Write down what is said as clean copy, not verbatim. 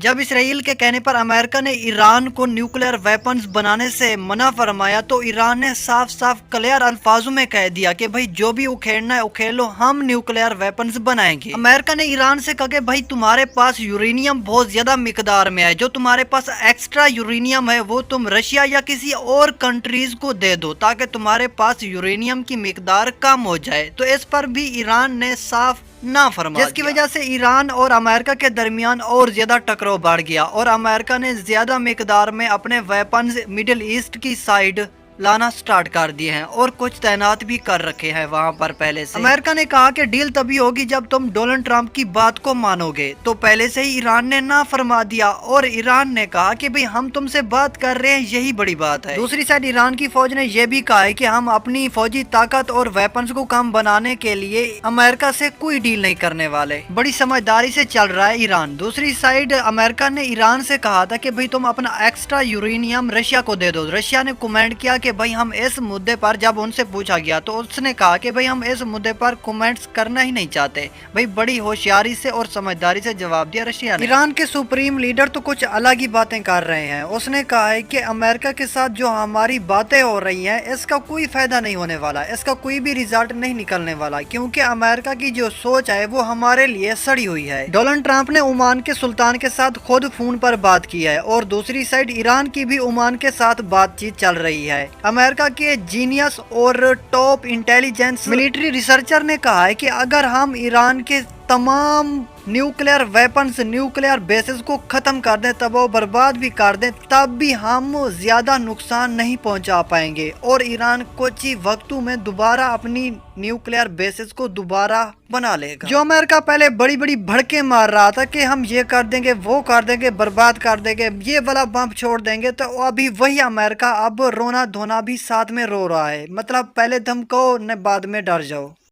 जब इसराइल के कहने पर अमेरिका ने ईरान को न्यूक्लियर वेपन्स बनाने से मना फरमाया तो ईरान ने साफ साफ क्लियर अल्फाजों में कह दिया कि भाई जो भी उखेड़ना है उखेड़ लो, हम न्यूक्लियर वेपन्स बनाएंगे। अमेरिका ने ईरान से कहा कि भाई तुम्हारे पास यूरेनियम बहुत ज्यादा मिकदार में है, जो तुम्हारे पास एक्स्ट्रा यूरेनियम है वो तुम रशिया या किसी और कंट्रीज को दे दो ताकि तुम्हारे पास यूरेनियम की मिकदार कम हो जाए। तो इस पर भी ईरान ने साफ ना फरमा, जिसकी वजह से ईरान और अमेरिका के दरमियान और ज्यादा टकराव बढ़ गया और अमेरिका ने ज्यादा मिकदार में अपने वेपन्स मिडिल ईस्ट की साइड लाना स्टार्ट कर दिए हैं और कुछ तैनात भी कर रखे हैं वहां पर पहले से। अमेरिका ने कहा कि डील तभी होगी जब तुम डोनाल्ड ट्रंप की बात को मानोगे, तो पहले से ही ईरान ने ना फरमा दिया और ईरान ने कहा कि भाई हम तुमसे बात कर रहे हैं, यही बड़ी बात है। दूसरी साइड ईरान की फौज ने यह भी कहा है कि हम अपनी फौजी ताकत और वेपन्स को कम बनाने के लिए अमेरिका से कोई डील नहीं करने वाले। बड़ी समझदारी से चल रहा है ईरान। दूसरी साइड अमेरिका ने ईरान से कहा था कि भाई तुम अपना एक्स्ट्रा यूरेनियम रशिया को दे दो। रशिया ने कमेंट किया कि भाई हम इस मुद्दे पर, जब उनसे पूछा गया तो उसने कहा कि भाई हम इस मुद्दे पर कमेंट्स करना ही नहीं चाहते। भाई बड़ी होशियारी से और समझदारी से जवाब दिया रशिया ने। ईरान के सुप्रीम लीडर तो कुछ अलग ही बातें कर रहे हैं। उसने कहा है कि अमेरिका के साथ जो हमारी बातें हो रही हैं इसका कोई फायदा नहीं होने वाला, इसका कोई भी रिजल्ट नहीं निकलने वाला, क्योंकि अमेरिका की जो सोच है वो हमारे लिए सड़ी हुई है। डोनाल्ड ट्रंप ने ओमान के सुल्तान के साथ खुद फोन पर बात की है और दूसरी साइड ईरान की भी ओमान के साथ बातचीत चल रही है। अमेरिका के जीनियस और टॉप इंटेलिजेंस मिलिट्री रिसर्चर ने कहा है कि अगर हम ईरान के तमाम न्यूक्लियर वेपन्स, न्यूक्लियर बेसिस को खत्म कर दें, तबाह बर्बाद भी कर दें, तब भी हम ज्यादा नुकसान नहीं पहुंचा पाएंगे और ईरान कुछ ही वक्तों में दोबारा अपनी न्यूक्लियर बेसिस को दोबारा बना लेगा। जो अमेरिका पहले बड़ी बड़ी भड़के मार रहा था कि हम ये कर देंगे, वो कर देंगे, बर्बाद कर देंगे, ये वाला बम छोड़ देंगे, तो अभी वही अमेरिका अब रोना धोना भी साथ में रो रहा है। मतलब पहले धमकाओ न बाद में डर जाओ।